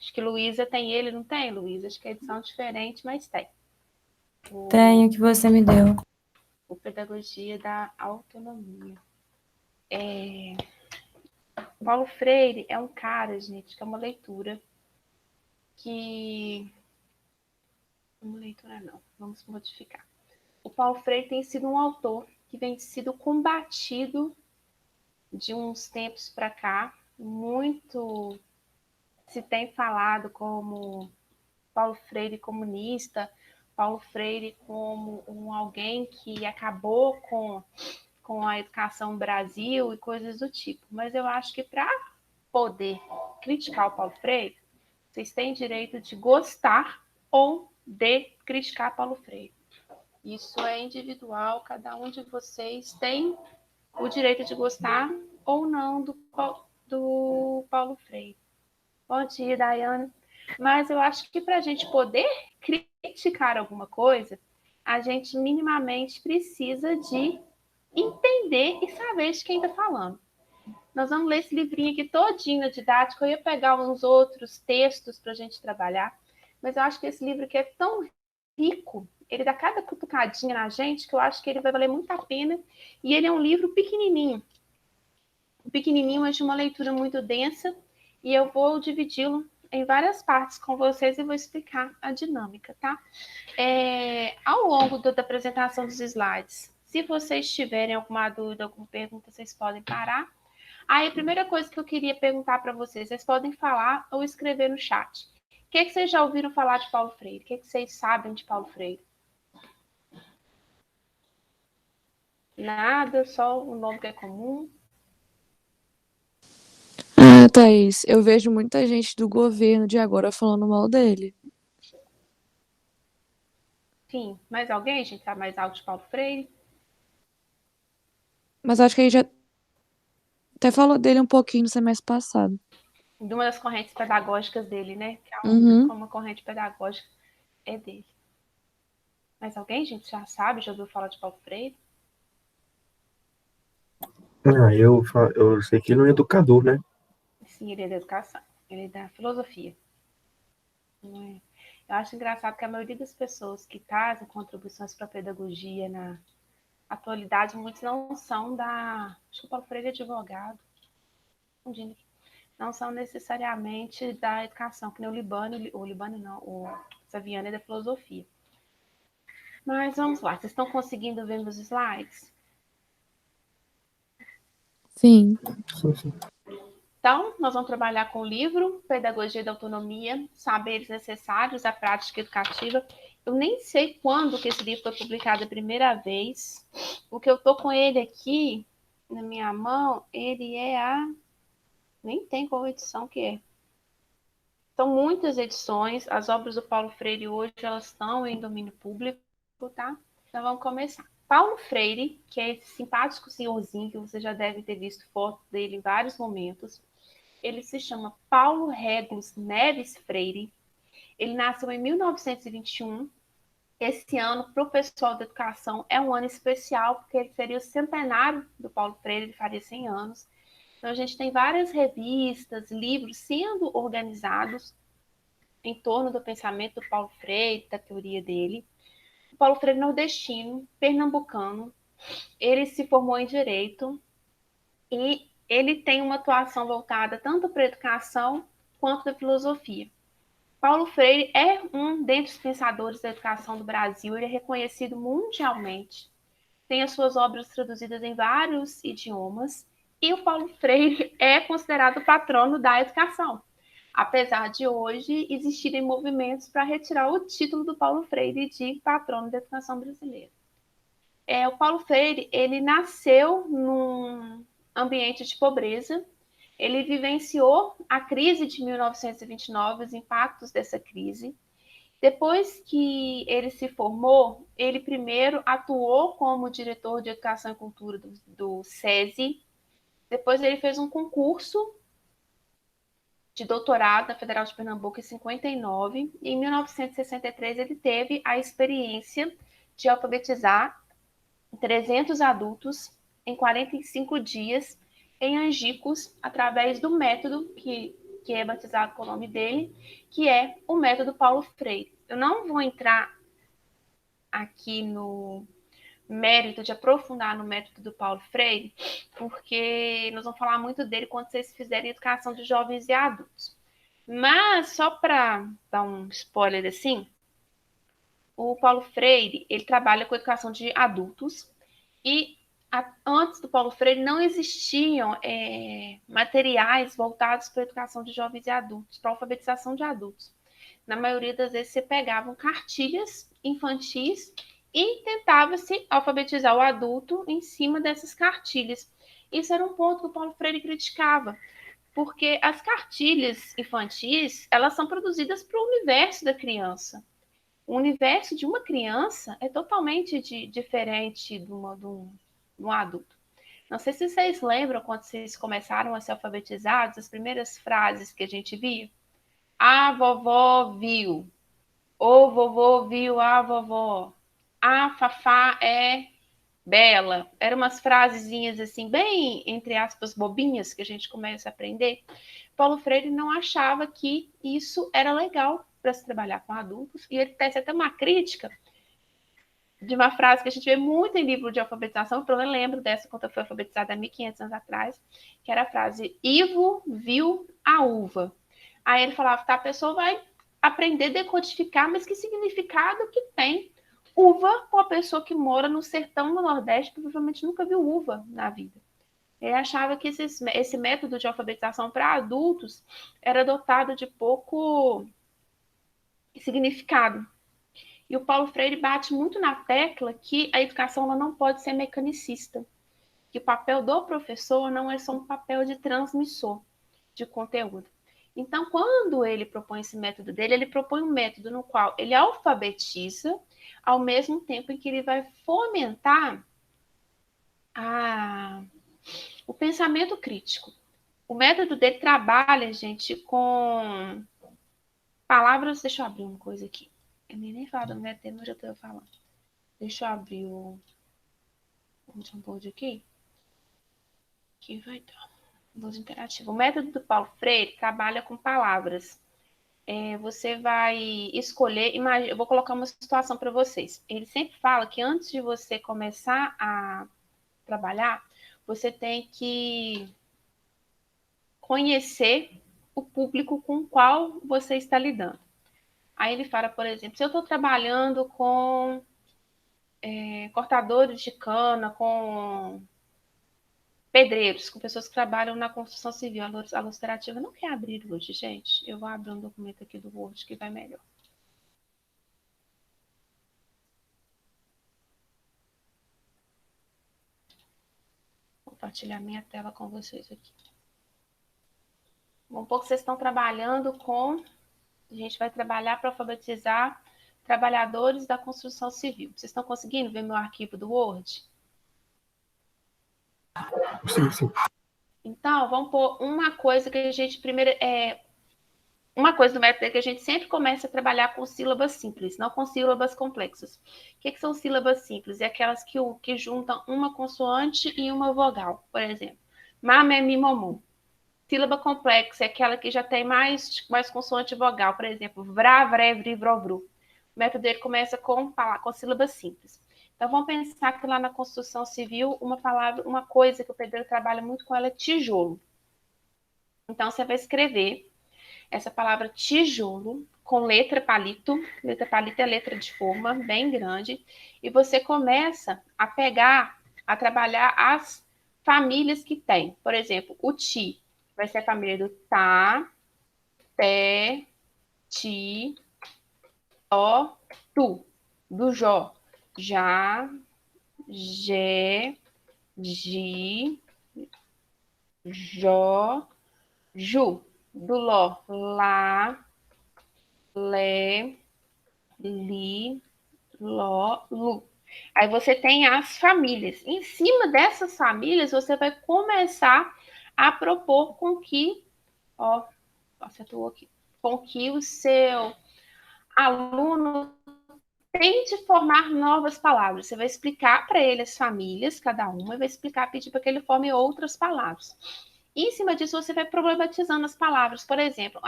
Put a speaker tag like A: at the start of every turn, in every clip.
A: Acho que Luísa tem ele, não tem, Luísa? Acho que é edição diferente, mas tem.
B: Tenho, que você me deu.
A: O Pedagogia da Autonomia. Paulo Freire é um cara, gente, que é uma leitura que... Uma leitura não, vamos modificar. O Paulo Freire tem sido um autor que vem sido combatido de uns tempos para cá. Muito se tem falado como Paulo Freire comunista, Paulo Freire como alguém que acabou com a educação no Brasil e coisas do tipo. Mas eu acho que para poder criticar o Paulo Freire, vocês têm direito de gostar ou de criticar Paulo Freire. Isso é individual, cada um de vocês tem o direito de gostar ou não do Paulo Freire. Bom dia, Daiane. Mas eu acho que para a gente poder criticar alguma coisa, a gente minimamente precisa de entender e saber de quem está falando. Nós vamos ler esse livrinho aqui todinho na didática. Eu ia pegar uns outros textos para a gente trabalhar, mas eu acho que esse livro aqui é tão rico, ele dá cada cutucadinha na gente, que eu acho que ele vai valer muito a pena. E ele é um livro pequenininho. Pequenininho, mas de uma leitura muito densa. E eu vou dividi-lo em várias partes com vocês e vou explicar a dinâmica, tá? Ao longo da apresentação dos slides, se vocês tiverem alguma dúvida, alguma pergunta, vocês podem parar. Aí, a primeira coisa que eu queria perguntar para vocês, vocês podem falar ou escrever no chat. O que vocês já ouviram falar de Paulo Freire? O que vocês sabem de Paulo Freire? Nada, só o nome que é comum.
C: Ah, Thaís, eu vejo muita gente do governo de agora falando mal dele.
A: Sim, mais alguém? A gente sabe mais algo de Paulo Freire?
C: Mas acho que a gente já até falou dele um pouquinho no semestre passado.
A: De uma das correntes pedagógicas dele, né? Que é
C: Uhum.
A: uma corrente pedagógica é dele. Mais alguém, gente, já sabe, já ouviu falar de Paulo Freire?
D: Eu sei que ele é um educador, né?
A: Sim, ele é da educação, ele é da filosofia. Eu acho engraçado que a maioria das pessoas que trazem contribuições para a pedagogia na atualidade, muitos não são da... Acho que o Paulo Freire é advogado. Não são necessariamente da educação, que nem o Libano não, o Saviano é da filosofia. Mas vamos lá, vocês estão conseguindo ver meus slides?
C: Sim.
D: Sim.
A: Então, nós vamos trabalhar com o livro Pedagogia da Autonomia, Saberes Necessários à Prática Educativa. Eu nem sei quando que esse livro foi publicado a primeira vez. O que eu estou com ele aqui na minha mão, ele é a... Nem tem qual edição que é. São muitas edições. As obras do Paulo Freire hoje, elas estão em domínio público, tá? Então, vamos começar. Paulo Freire, que é esse simpático senhorzinho que você já deve ter visto foto dele em vários momentos, ele se chama Paulo Régulos Neves Freire. Ele nasceu em 1921. Esse ano, para o pessoal da educação, é um ano especial, porque ele seria o centenário do Paulo Freire, ele faria 100 anos. Então, a gente tem várias revistas, livros sendo organizados em torno do pensamento do Paulo Freire, da teoria dele. O Paulo Freire nordestino, pernambucano, ele se formou em Direito e ele tem uma atuação voltada tanto para a educação quanto da filosofia. Paulo Freire é um dentre os pensadores da educação do Brasil, ele é reconhecido mundialmente, tem as suas obras traduzidas em vários idiomas, e o Paulo Freire é considerado o patrono da educação, apesar de hoje existirem movimentos para retirar o título do Paulo Freire de patrono da educação brasileira. O Paulo Freire, ele nasceu num ambiente de pobreza, ele vivenciou a crise de 1929, os impactos dessa crise. Depois que ele se formou, ele primeiro atuou como diretor de Educação e Cultura do SESI, depois ele fez um concurso de doutorado na Federal de Pernambuco em 59, e em 1963 ele teve a experiência de alfabetizar 300 adultos em 45 dias em Angicos, através do método que que é batizado com o nome dele, que é o método Paulo Freire. Eu não vou entrar aqui no mérito de aprofundar no método do Paulo Freire, porque nós vamos falar muito dele quando vocês fizerem educação de jovens e adultos. Mas, só para dar um spoiler assim, o Paulo Freire, ele trabalha com educação de adultos e antes do Paulo Freire não existiam materiais voltados para a educação de jovens e adultos, para a alfabetização de adultos. Na maioria das vezes, você pegavam cartilhas infantis e tentava-se alfabetizar o adulto em cima dessas cartilhas. Isso era um ponto que o Paulo Freire criticava, porque as cartilhas infantis, elas são produzidas para o universo da criança. O universo de uma criança é totalmente diferente de um adulto. Não sei se vocês lembram quando vocês começaram a ser alfabetizados, as primeiras frases que a gente via. A vovó viu. O vovô viu a vovó. A Fafá é bela. Eram umas frasezinhas assim, bem, entre aspas, bobinhas, que a gente começa a aprender. Paulo Freire não achava que isso era legal para se trabalhar com adultos, e ele tece até uma crítica de uma frase que a gente vê muito em livro de alfabetização, eu não lembro dessa quando eu fui alfabetizada há 1500 anos atrás, que era a frase, Ivo viu a uva. Aí ele falava, tá, a pessoa vai aprender a decodificar, mas que significado que tem uva com a pessoa que mora no sertão do Nordeste, que provavelmente nunca viu uva na vida. Ele achava que esse método de alfabetização para adultos era dotado de pouco significado. E o Paulo Freire bate muito na tecla que a educação ela não pode ser mecanicista, que o papel do professor não é só um papel de transmissor de conteúdo. Então, quando ele propõe esse método dele, ele propõe um método no qual ele alfabetiza, ao mesmo tempo em que ele vai fomentar o pensamento crítico. O método dele trabalha, gente, com palavras... Deixa eu abrir uma coisa aqui. Eu nem falo do método, mas já estou falando. Deixa eu abrir o Jamboard aqui. Aqui vai dar. Luz interativa. O método do Paulo Freire trabalha com palavras. Você vai escolher... eu vou colocar uma situação para vocês. Ele sempre fala que antes de você começar a trabalhar, você tem que conhecer o público com o qual você está lidando. Aí ele fala, por exemplo, se eu estou trabalhando com cortadores de cana, com pedreiros, com pessoas que trabalham na construção civil, a luz interativa não quer abrir hoje, gente. Eu vou abrir um documento aqui do Word que vai melhor. Vou compartilhar minha tela com vocês aqui. Um pouco vocês estão trabalhando com... A gente vai trabalhar para alfabetizar trabalhadores da construção civil. Vocês estão conseguindo ver meu arquivo do Word?
D: Sim, sim.
A: Então, vamos pôr uma coisa que a gente primeiro... uma coisa do método é que a gente sempre começa a trabalhar com sílabas simples, não com sílabas complexas. O que são sílabas simples? É aquelas que juntam uma consoante e uma vogal, por exemplo. Mamé, mi, momu. Sílaba complexa é aquela que já tem mais consoante e vogal, por exemplo, vrá, vré, vri, vró, vru. O método dele começa com sílabas simples. Então, vamos pensar que lá na construção civil, uma coisa que o pedreiro trabalha muito com ela é tijolo. Então, você vai escrever essa palavra tijolo com letra palito. Letra palito é letra de forma bem grande. E você começa a trabalhar as famílias que tem. Por exemplo, o ti vai ser a família do tá, té, ti, ó, tu. Do jó, já, jé, ji, jó, ju. Do ló, lá, lé, li, ló, lu. Aí você tem as famílias. Em cima dessas famílias, você vai começar a propor com que, com que o seu aluno tente formar novas palavras. Você vai explicar para ele as famílias, cada uma, e vai explicar, pedir para que ele forme outras palavras. E em cima disso, você vai problematizando as palavras. Por exemplo,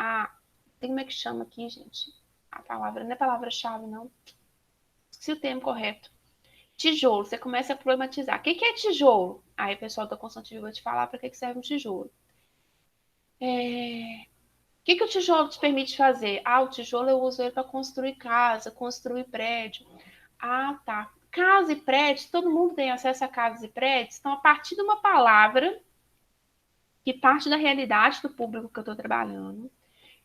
A: como é que chama aqui, gente? A palavra, não é palavra-chave, não. Se o termo correto. Tijolo, você começa a problematizar. O que é tijolo? Aí o pessoal da construção civil vai te falar para que serve um tijolo. O que o tijolo te permite fazer? O tijolo eu uso ele para construir casa, construir prédio. Tá. Casa e prédio, todo mundo tem acesso a casas e prédios. Então, a partir de uma palavra que parte da realidade do público que eu estou trabalhando,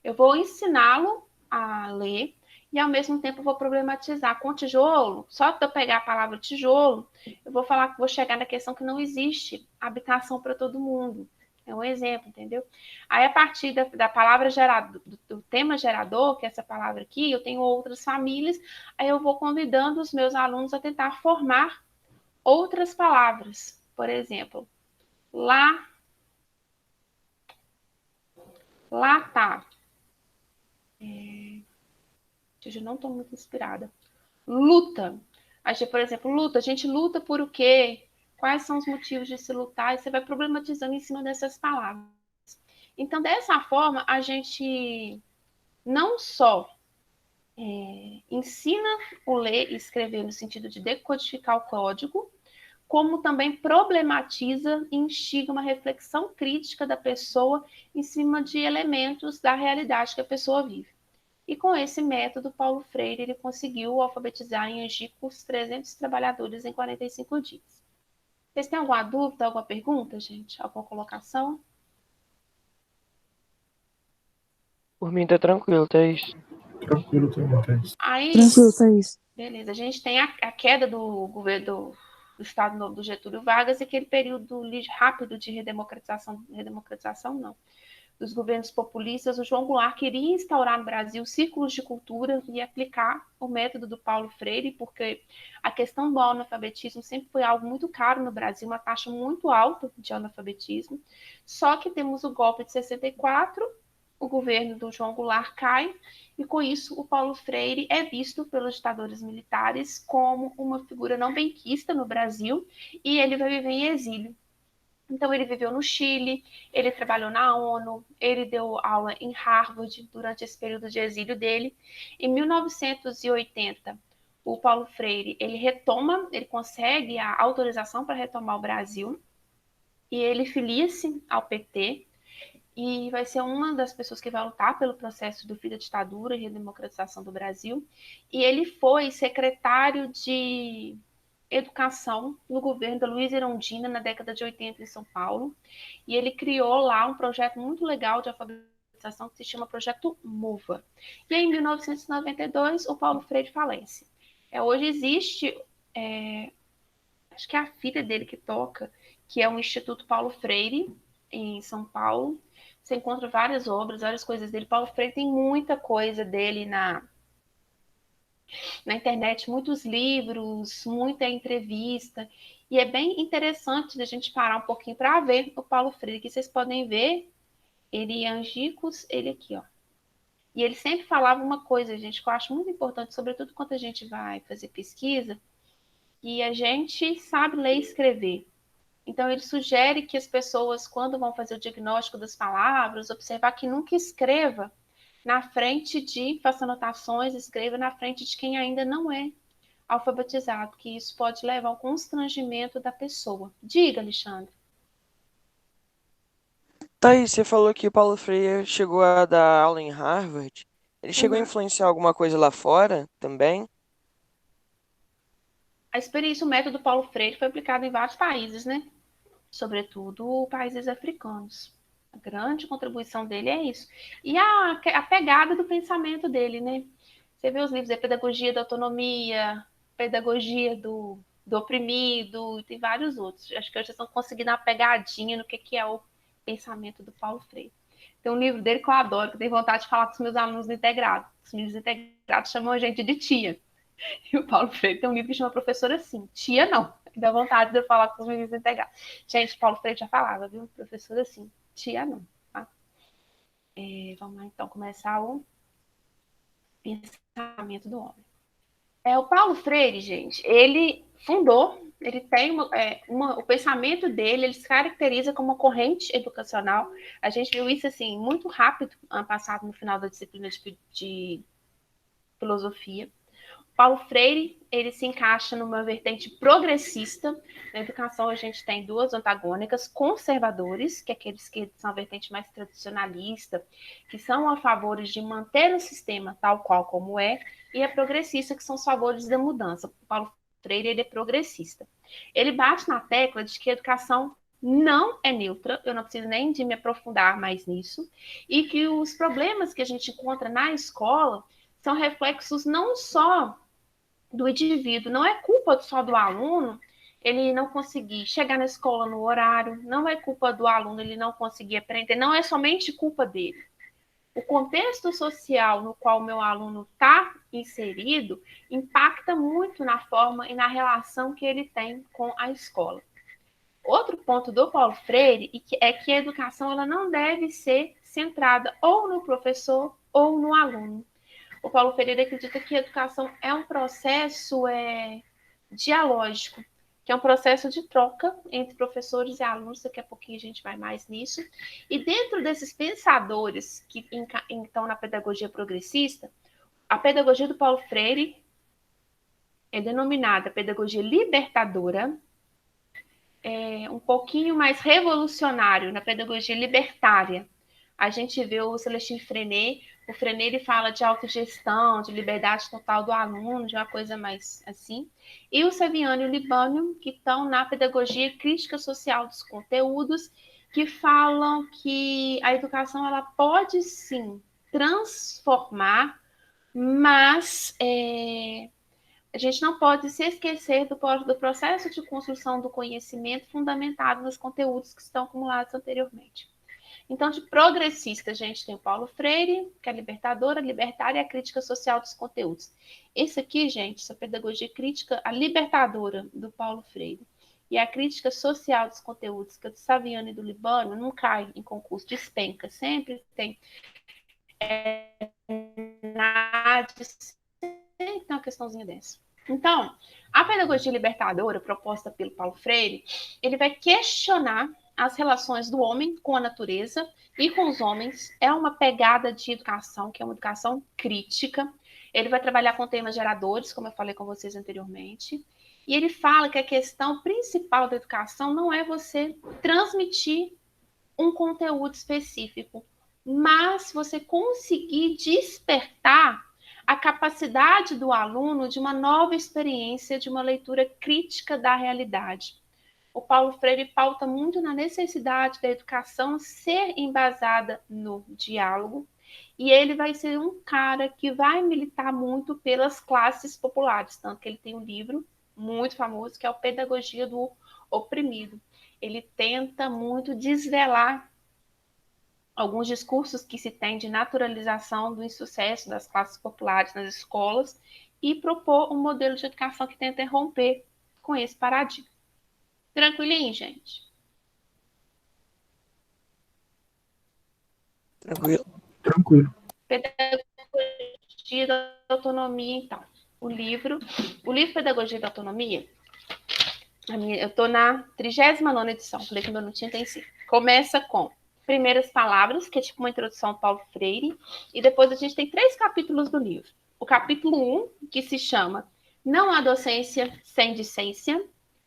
A: eu vou ensiná-lo a ler e, ao mesmo tempo, eu vou problematizar. Com tijolo, só de eu pegar a palavra tijolo, eu vou falar que vou chegar na questão que não existe habitação para todo mundo. É um exemplo, entendeu? Aí, a partir da palavra gerador, do tema gerador, que é essa palavra aqui, eu tenho outras famílias, aí eu vou convidando os meus alunos a tentar formar outras palavras. Por exemplo, lá tá. Eu não estou muito inspirada. Luta. Por exemplo, luta. A gente luta por o quê? Quais são os motivos de se lutar? E você vai problematizando em cima dessas palavras. Então, dessa forma, a gente não só ensina o ler e escrever no sentido de decodificar o código, como também problematiza e instiga uma reflexão crítica da pessoa em cima de elementos da realidade que a pessoa vive. E com esse método, Paulo Freire ele conseguiu alfabetizar em Angico os 300 trabalhadores em 45 dias. Vocês têm alguma dúvida, alguma pergunta, gente? Alguma colocação?
E: Por mim tá tranquilo, Thaís.
D: Tranquilo também, Thaís.
A: Aí,
C: Tranquilo, Thaís.
A: beleza, a gente tem a queda do governo do Estado Novo do Getúlio Vargas e aquele período rápido de redemocratização não, dos governos populistas. O João Goulart queria instaurar no Brasil círculos de cultura e aplicar o método do Paulo Freire, porque a questão do analfabetismo sempre foi algo muito caro no Brasil, uma taxa muito alta de analfabetismo. Só que temos o golpe de 64, o governo do João Goulart cai, e com isso o Paulo Freire é visto pelos ditadores militares como uma figura não benquista no Brasil, e ele vai viver em exílio. Então, ele viveu no Chile, ele trabalhou na ONU, ele deu aula em Harvard durante esse período de exílio dele. Em 1980, o Paulo Freire, ele consegue a autorização para retomar o Brasil, e ele filia-se ao PT, e vai ser uma das pessoas que vai lutar pelo processo do fim da ditadura e redemocratização do Brasil. E ele foi secretário de educação no governo da Luiza Erundina na década de 80 em São Paulo, e ele criou lá um projeto muito legal de alfabetização que se chama Projeto MOVA. E aí, em 1992, o Paulo Freire falece. Hoje existe, acho que é a filha dele que toca, que é o Instituto Paulo Freire, em São Paulo. Você encontra várias obras, várias coisas dele. Paulo Freire tem muita coisa dele na internet, muitos livros, muita entrevista, e é bem interessante a gente parar um pouquinho para ver o Paulo Freire, que vocês podem ver, ele é Angicos, ele aqui, ó. E ele sempre falava uma coisa, gente, que eu acho muito importante, sobretudo quando a gente vai fazer pesquisa, e a gente sabe ler e escrever. Então, ele sugere que as pessoas, quando vão fazer o diagnóstico das palavras, observar que nunca escreva na frente faça anotações, escreva na frente de quem ainda não é alfabetizado, que isso pode levar ao constrangimento da pessoa. Diga, Alexandre.
E: Thaís, você falou que o Paulo Freire chegou a dar aula em Harvard. Ele chegou a influenciar alguma coisa lá fora também?
A: A experiência, o método Paulo Freire foi aplicado em vários países, né? Sobretudo países africanos. A grande contribuição dele é isso. E a pegada do pensamento dele, né? Você vê os livros de Pedagogia da Autonomia, Pedagogia do Oprimido, e tem vários outros. Acho que hoje estão conseguindo uma pegadinha no que é o pensamento do Paulo Freire. Tem um livro dele que eu adoro, que eu tenho vontade de falar com os meus alunos do integrado. Os meninos integrados chamam a gente de tia. E o Paulo Freire tem um livro que chama Professora Sim. Tia não. Dá vontade de eu falar com os meninos integrados. Gente, Paulo Freire já falava, viu? Professora Sim. Tia não. Tá? Vamos lá, então, começar o pensamento do homem. O Paulo Freire, gente, ele fundou ele tem o pensamento dele, ele se caracteriza como uma corrente educacional. A gente viu isso assim muito rápido ano passado no final da disciplina de filosofia. Paulo Freire, ele se encaixa numa vertente progressista. Na educação, a gente tem duas antagônicas: conservadores, que é aqueles que são a vertente mais tradicionalista, que são a favor de manter o sistema tal qual como é, e a progressista, que são os favores da mudança. O Paulo Freire, ele é progressista. Ele bate na tecla de que a educação não é neutra, eu não preciso nem de me aprofundar mais nisso, e que os problemas que a gente encontra na escola são reflexos não só do indivíduo, não é culpa só do aluno ele não conseguir chegar na escola no horário, não é culpa do aluno ele não conseguir aprender, não é somente culpa dele. O contexto social no qual o meu aluno está inserido impacta muito na forma e na relação que ele tem com a escola. Outro ponto do Paulo Freire é que a educação ela não deve ser centrada ou no professor ou no aluno. O Paulo Freire acredita que a educação é um processo dialógico, que é um processo de troca entre professores e alunos. Daqui a pouquinho a gente vai mais nisso. E dentro desses pensadores que estão na pedagogia progressista, a pedagogia do Paulo Freire é denominada pedagogia libertadora, um pouquinho mais revolucionário na pedagogia libertária. A gente vê o Celestine Freinet. O Freinet ele fala de autogestão, de liberdade total do aluno, de uma coisa mais assim. E o Saviano e o Libânio, que estão na pedagogia crítica social dos conteúdos, que falam que a educação ela pode sim transformar, mas a gente não pode se esquecer do processo de construção do conhecimento fundamentado nos conteúdos que estão acumulados anteriormente. Então, de progressista, a gente tem o Paulo Freire, que é a libertadora, a libertária e a crítica social dos conteúdos. Esse aqui, gente, essa pedagogia crítica, a libertadora do Paulo Freire e a crítica social dos conteúdos, que é do Saviano e do Libânio, não cai em concurso, despenca, sempre tem sempre tem uma questãozinha dessa. Então, a pedagogia libertadora proposta pelo Paulo Freire, ele vai questionar as relações do homem com a natureza e com os homens. É uma pegada de educação, que é uma educação crítica. Ele vai trabalhar com temas geradores, como eu falei com vocês anteriormente. E ele fala que a questão principal da educação não é você transmitir um conteúdo específico, mas você conseguir despertar a capacidade do aluno de uma nova experiência, de uma leitura crítica da realidade. O Paulo Freire pauta muito na necessidade da educação ser embasada no diálogo, e ele vai ser um cara que vai militar muito pelas classes populares, tanto que ele tem um livro muito famoso que é o Pedagogia do Oprimido. Ele tenta muito desvelar alguns discursos que se tem de naturalização do insucesso das classes populares nas escolas e propor um modelo de educação que tenta romper com esse paradigma. Tranquilinho, gente?
D: Tranquilo.
A: Pedagogia da Autonomia, então. O livro Pedagogia da Autonomia, eu estou na 39ª edição, falei que meu não tinha tem 5. Começa com primeiras palavras, que é tipo uma introdução ao Paulo Freire, e depois a gente tem 3 capítulos do livro. O capítulo 1, que se chama Não há docência sem discência.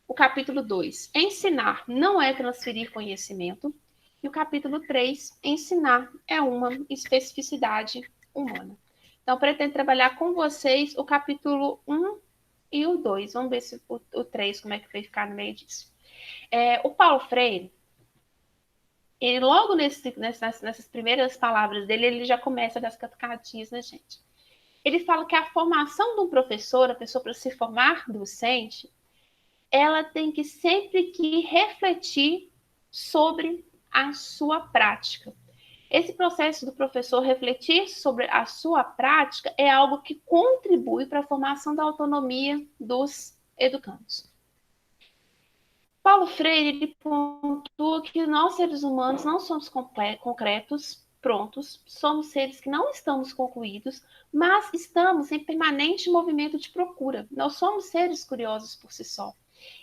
A: O capítulo 2, Ensinar não é transferir conhecimento. E o capítulo 3, Ensinar é uma especificidade humana. Então, pretendo trabalhar com vocês o capítulo 1 e o 2. Vamos ver se o 3, como é que vai ficar no meio disso. O Paulo Freire, ele logo nessas primeiras palavras dele, ele já começa das catucadinhas na gente. Ele fala que a formação de um professor, a pessoa para se formar docente, ela tem que sempre que refletir sobre a sua prática. Esse processo do professor refletir sobre a sua prática é algo que contribui para a formação da autonomia dos educandos. Paulo Freire ele pontua que nós, seres humanos, não somos concretos, prontos, somos seres que não estamos concluídos, mas estamos em permanente movimento de procura. Nós somos seres curiosos por si só.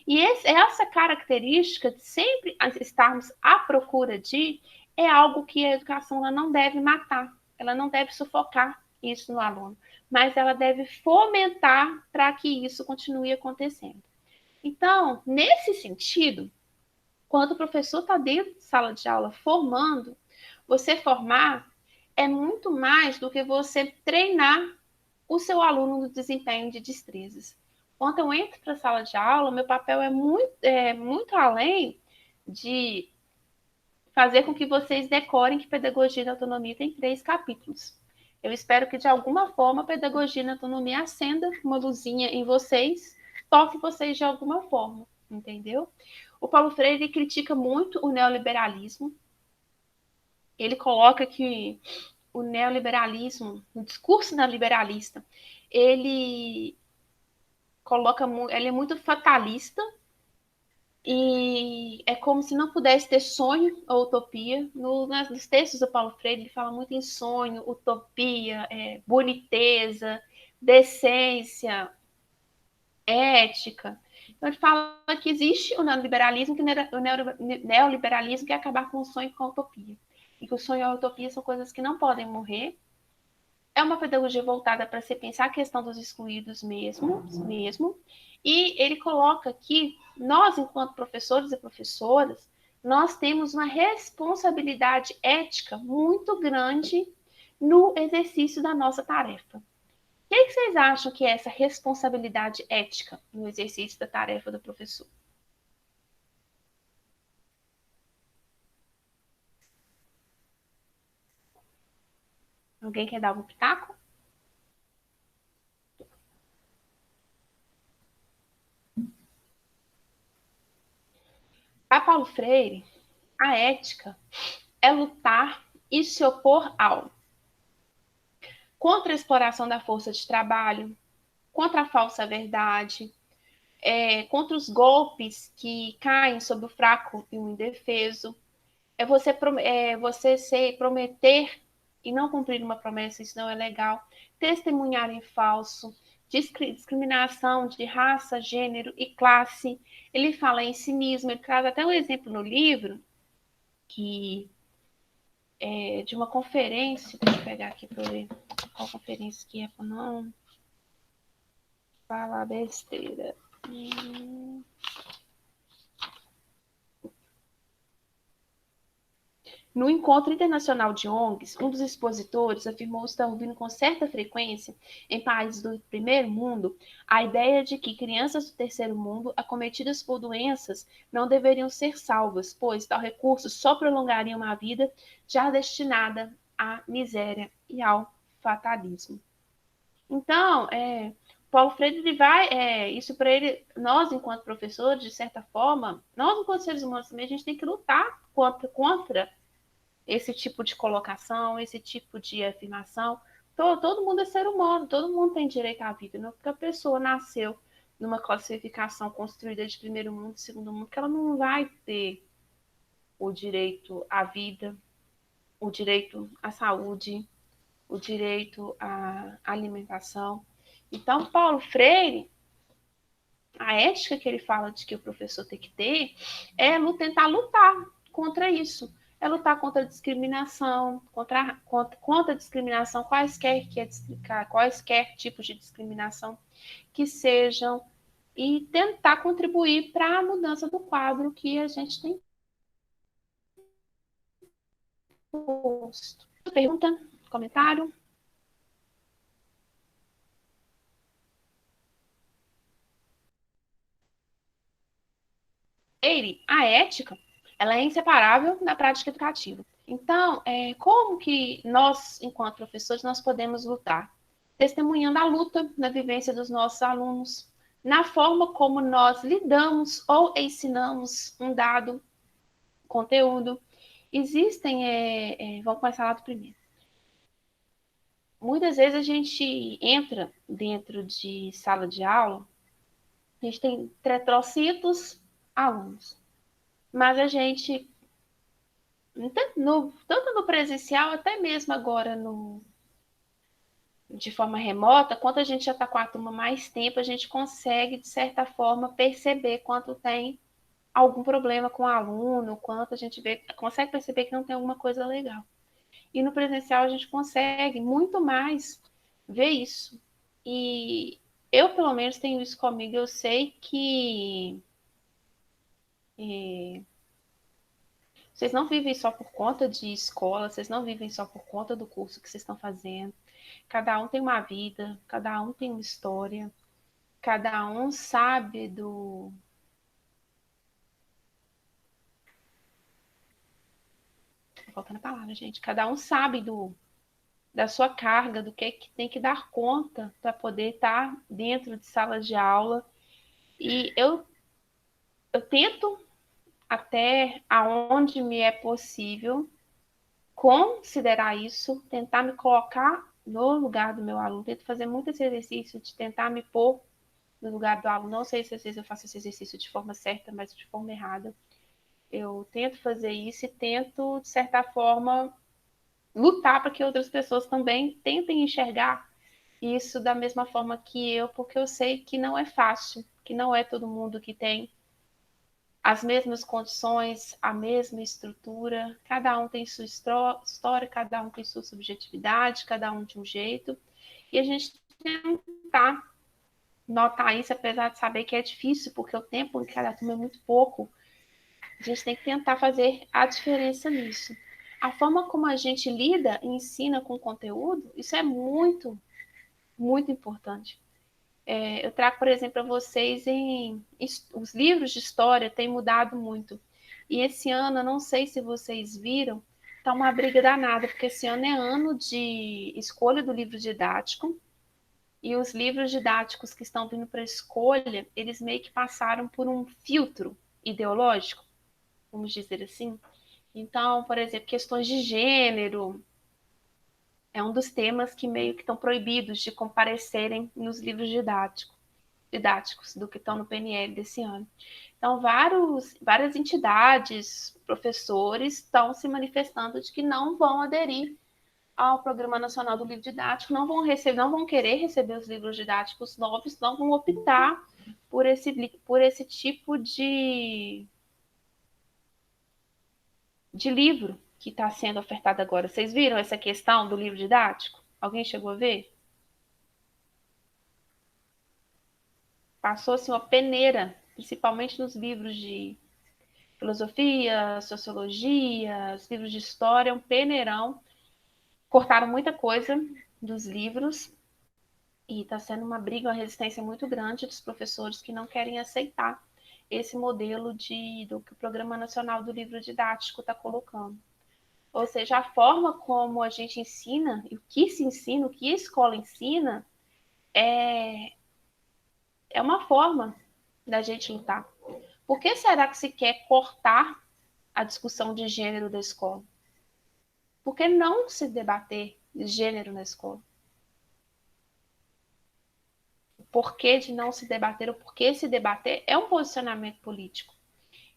A: E essa característica de sempre estarmos à procura de é algo que a educação ela não deve matar, ela não deve sufocar isso no aluno, mas ela deve fomentar para que isso continue acontecendo. Então, nesse sentido, quando o professor está dentro de sala de aula formando, você formar é muito mais do que você treinar o seu aluno no desempenho de destrezas. Quando eu entro para a sala de aula, meu papel é muito além de fazer com que vocês decorem que Pedagogia da Autonomia tem 3 capítulos. Eu espero que, de alguma forma, a Pedagogia da Autonomia acenda uma luzinha em vocês, toque vocês de alguma forma, entendeu? O Paulo Freire critica muito o neoliberalismo. Ele coloca que o neoliberalismo, o discurso neoliberalista, ele é muito fatalista e é como se não pudesse ter sonho ou utopia. Nos textos do Paulo Freire, ele fala muito em sonho, utopia, boniteza, decência, ética. Então, ele fala que existe o neoliberalismo, que é acabar com o sonho e com a utopia. E que o sonho e a utopia são coisas que não podem morrer. É uma pedagogia voltada para se pensar a questão dos excluídos mesmo. E ele coloca que nós, enquanto professores e professoras, nós temos uma responsabilidade ética muito grande no exercício da nossa tarefa. O que vocês acham que é essa responsabilidade ética no exercício da tarefa do professor? Alguém quer dar algum pitaco? Para Paulo Freire, a ética é lutar e se opor ao contra a exploração da força de trabalho, contra a falsa verdade, contra os golpes que caem sobre o fraco e o indefeso. Você prometer e não cumprir uma promessa, isso não é legal. Testemunhar em falso, discriminação de raça, gênero e classe. Ele fala em cinismo, ele traz até um exemplo no livro de uma conferência, deixa eu pegar aqui para ver qual conferência que é para não falar besteira. No Encontro Internacional de ONGs, um dos expositores afirmou estar ouvindo com certa frequência, em países do primeiro mundo, a ideia de que crianças do terceiro mundo, acometidas por doenças, não deveriam ser salvas, pois tal recurso só prolongaria uma vida já destinada à miséria e ao fatalismo. Então, Paulo Freire ele vai, isso para ele, nós enquanto professores, de certa forma, nós enquanto seres humanos também, a gente tem que lutar contra esse tipo de colocação, esse tipo de afirmação. Todo mundo é ser humano, todo mundo tem direito à vida. Não é porque a pessoa nasceu numa classificação construída de primeiro mundo, segundo mundo, que ela não vai ter o direito à vida, o direito à saúde, o direito à alimentação. Então, Paulo Freire, a ética que ele fala de que o professor tem que ter é tentar lutar contra isso. É lutar contra a discriminação, contra a discriminação, quaisquer tipos de discriminação que sejam, e tentar contribuir para a mudança do quadro que a gente tem posto. Pergunta, comentário? A ética, ela é inseparável da prática educativa. Então, como que nós, enquanto professores, nós podemos lutar? Testemunhando a luta na vivência dos nossos alunos, na forma como nós lidamos ou ensinamos um dado conteúdo. Existem, vamos começar lá do primeiro. Muitas vezes a gente entra dentro de sala de aula, a gente tem trocentos alunos, mas a gente, tanto no presencial, até mesmo agora de forma remota, quando a gente já está com a turma mais tempo, a gente consegue, de certa forma, perceber quando tem algum problema com o aluno, quanto a gente consegue perceber que não tem alguma coisa legal. E no presencial a gente consegue muito mais ver isso. E eu, pelo menos, tenho isso comigo. Eu sei que vocês não vivem só por conta de escola, vocês não vivem só por conta do curso que vocês estão fazendo. Cada um tem uma vida, cada um tem uma história, cada um sabe do. Tô faltando a palavra, gente. Cada um sabe da sua carga, do que tem que dar conta para poder estar dentro de salas de aula. E eu tento, até aonde me é possível, considerar isso, tentar me colocar no lugar do meu aluno. Tento fazer muito esse exercício de tentar me pôr no lugar do aluno. Não sei se às vezes eu faço esse exercício de forma certa, mas de forma errada. Eu tento fazer isso e tento, de certa forma, lutar para que outras pessoas também tentem enxergar isso da mesma forma que eu, porque eu sei que não é fácil, que não é todo mundo que tem as mesmas condições, a mesma estrutura, cada um tem sua história, cada um tem sua subjetividade, cada um de um jeito, e a gente tentar notar isso, apesar de saber que é difícil, porque o tempo em cada turma é muito pouco, a gente tem que tentar fazer a diferença nisso. A forma como a gente lida e ensina com o conteúdo, isso é muito, muito importante. Eu trago, por exemplo, para vocês os livros de história têm mudado muito. E esse ano, eu não sei se vocês viram, tá uma briga danada, porque esse ano é ano de escolha do livro didático, e os livros didáticos que estão vindo para escolha, eles meio que passaram por um filtro ideológico, vamos dizer assim. Então, por exemplo, questões de gênero é um dos temas que meio que estão proibidos de comparecerem nos livros didáticos do que estão no PNL desse ano. Então, várias entidades, professores estão se manifestando de que não vão aderir ao Programa Nacional do Livro Didático, não vão querer receber os livros didáticos novos, não vão optar por esse tipo de livro que está sendo ofertado agora. Vocês viram essa questão do livro didático? Alguém chegou a ver? Passou-se uma peneira, principalmente nos livros de filosofia, sociologia, os livros de história, um peneirão. Cortaram muita coisa dos livros e está sendo uma briga, uma resistência muito grande dos professores que não querem aceitar esse modelo do que o Programa Nacional do Livro Didático está colocando. Ou seja, a forma como a gente ensina, e o que se ensina, o que a escola ensina, é uma forma da gente lutar. Por que será que se quer cortar a discussão de gênero da escola? Por que não se debater de gênero na escola? O porquê de não se debater, o porquê se debater é um posicionamento político.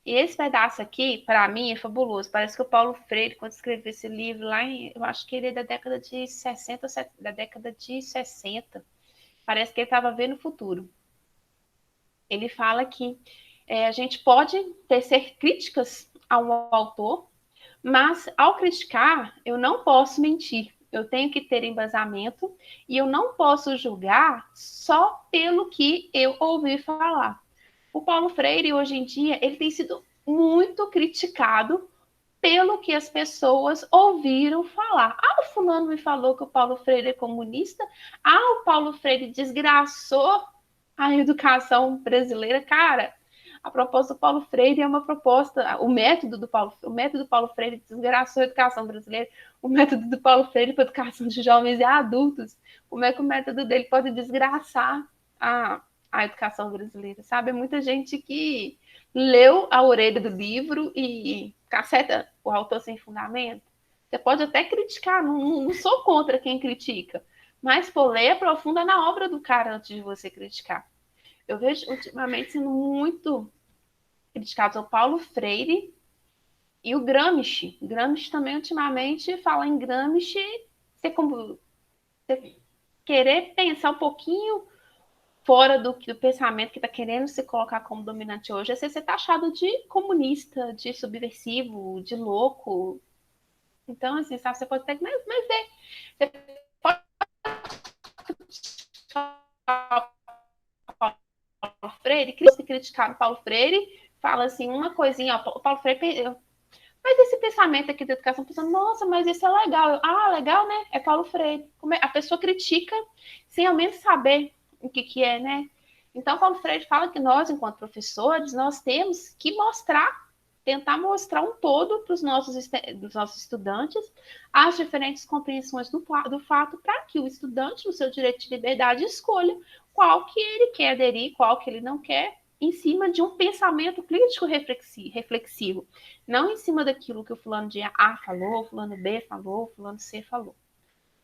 A: E esse pedaço aqui, para mim, é fabuloso. Parece que o Paulo Freire, quando escreveu esse livro lá, eu acho que ele é da década de 60, parece que ele estava vendo o futuro. Ele fala que a gente pode tecer críticas ao autor, mas ao criticar, eu não posso mentir. Eu tenho que ter embasamento e eu não posso julgar só pelo que eu ouvi falar. O Paulo Freire, hoje em dia, ele tem sido muito criticado pelo que as pessoas ouviram falar. O fulano me falou que o Paulo Freire é comunista. O Paulo Freire desgraçou a educação brasileira. Cara, a proposta do Paulo Freire é uma proposta, o método do Paulo Freire desgraçou a educação brasileira, o método do Paulo Freire para a educação de jovens e adultos, como é que o método dele pode desgraçar a educação brasileira, sabe? É muita gente que leu a orelha do livro e caceta o autor sem fundamento. Você pode até criticar, não sou contra quem critica, mas lê aprofunda na obra do cara antes de você criticar. Eu vejo ultimamente sendo muito criticados o Paulo Freire e o Gramsci. Gramsci também ultimamente fala em Gramsci ser como querer pensar um pouquinho fora do pensamento que está querendo se colocar como dominante hoje, é ser taxado de comunista, de subversivo, de louco. Então, assim, sabe, você pode ter que ver. Você pode Paulo Freire, criticar o Paulo Freire, fala assim, uma coisinha, ó, o Paulo Freire, mas esse pensamento aqui da educação, pensando, nossa, mas isso é legal. Legal, né? É Paulo Freire. A pessoa critica sem ao menos saber o que é, né? Então, Paulo Freire fala que nós, enquanto professores, nós temos que tentar mostrar um todo para os nossos estudantes as diferentes compreensões do fato para que o estudante, no seu direito de liberdade, escolha qual que ele quer aderir, qual que ele não quer, em cima de um pensamento crítico reflexivo, não em cima daquilo que o fulano de A falou, fulano B falou, fulano C falou.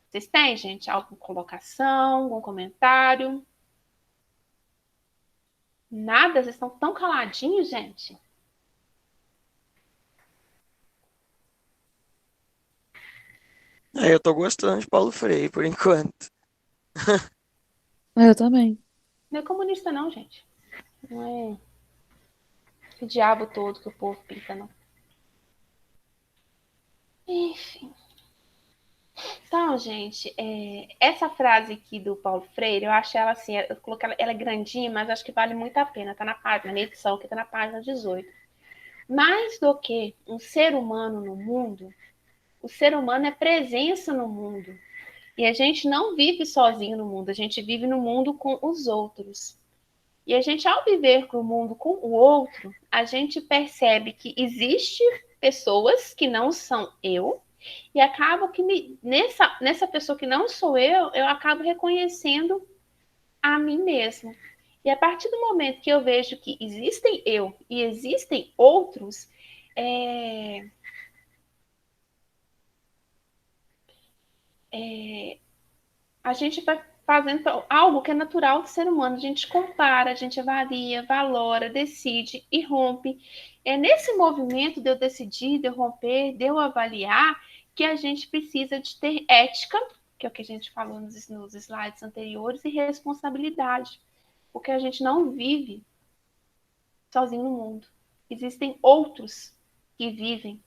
A: Vocês têm, gente, alguma colocação, algum comentário? Nada? Vocês estão tão caladinhos, gente?
E: Eu tô gostando de Paulo Freire, por enquanto.
C: Eu também.
A: Não é comunista, não, gente. Não é esse diabo todo que o povo pinta, não. Enfim. Então, gente, essa frase aqui do Paulo Freire, eu acho ela assim, eu coloquei ela é grandinha, mas acho que vale muito a pena. Tá na edição que tá na página 18. Mais do que um ser humano no mundo, o ser humano é presença no mundo. E a gente não vive sozinho no mundo, a gente vive no mundo com os outros. E a gente, ao viver no mundo com o outro, a gente percebe que existe pessoas que não são eu, e acabo que nessa pessoa que não sou eu acabo reconhecendo a mim mesmo. E a partir do momento que eu vejo que existem eu e existem outros, a gente vai fazendo algo que é natural do ser humano. A gente compara, a gente avalia, valora, decide e rompe. É nesse movimento de eu decidir, de eu romper, de eu avaliar, que a gente precisa de ter ética, que é o que a gente falou nos slides anteriores, e responsabilidade. Porque a gente não vive sozinho no mundo. Existem outros que vivem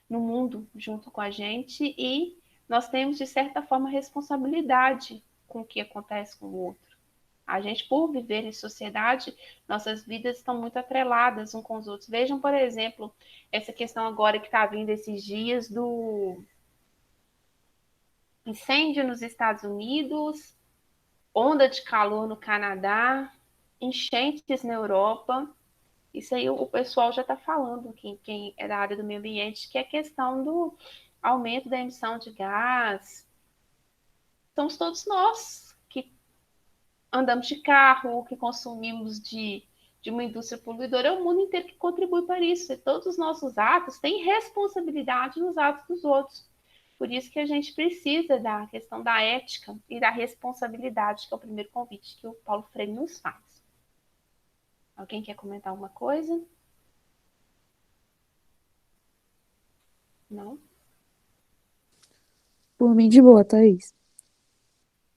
A: no mundo junto com a gente e nós temos, de certa forma, responsabilidade com o que acontece com o outro. A gente, por viver em sociedade, nossas vidas estão muito atreladas uns com os outros. Vejam, por exemplo, essa questão agora que está vindo esses dias do incêndio nos Estados Unidos, onda de calor no Canadá, enchentes na Europa. Isso aí o pessoal já está falando, quem é da área do meio ambiente, que é a questão do aumento da emissão de gás. Somos todos nós que andamos de carro, que consumimos de uma indústria poluidora, é o mundo inteiro que contribui para isso. E todos os nossos atos têm responsabilidade nos atos dos outros. Por isso que a gente precisa da questão da ética e da responsabilidade, que é o primeiro convite que o Paulo Freire nos faz. Alguém quer comentar alguma coisa? Não?
C: Por mim, de boa, Thaís.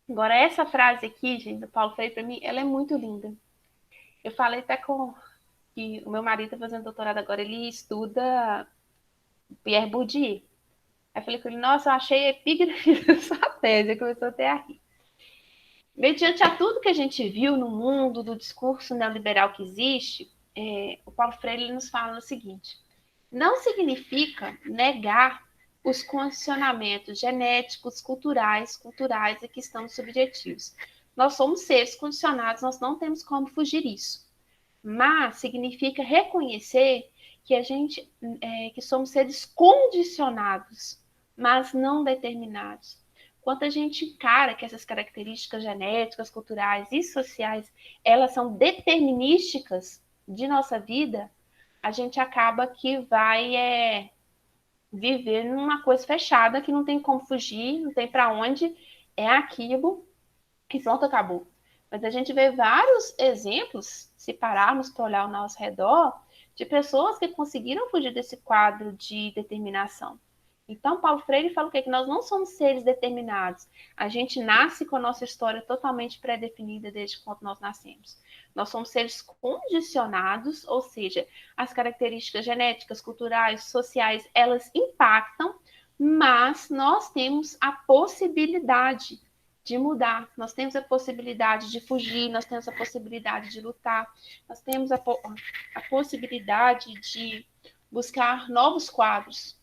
A: Agora, essa frase aqui, gente, do Paulo Freire, para mim, ela é muito linda. Eu falei até com que o meu marido está fazendo doutorado agora, ele estuda Pierre Bourdieu. Aí eu falei com ele, nossa, eu achei epígrafe dessa tese, eu começou até a rir. Mediante a tudo que a gente viu no mundo, do discurso neoliberal que existe, o Paulo Freire nos fala o seguinte: não significa negar os condicionamentos genéticos, culturais e que estão subjetivos. Nós somos seres condicionados, nós não temos como fugir disso. Mas significa reconhecer que que somos seres condicionados, mas não determinados. Quando a gente encara que essas características genéticas, culturais e sociais, elas são determinísticas de nossa vida, a gente acaba que vai viver numa coisa fechada, que não tem como fugir, não tem para onde, é aquilo e pronto, acabou. Mas a gente vê vários exemplos, se pararmos para olhar ao nosso redor, de pessoas que conseguiram fugir desse quadro de determinação. Então, Paulo Freire fala o quê? Que nós não somos seres determinados. A gente nasce com a nossa história totalmente pré-definida desde quando nós nascemos. Nós somos seres condicionados, ou seja, as características genéticas, culturais, sociais, elas impactam, mas nós temos a possibilidade de mudar, nós temos a possibilidade de fugir, nós temos a possibilidade de lutar, nós temos a possibilidade de buscar novos quadros.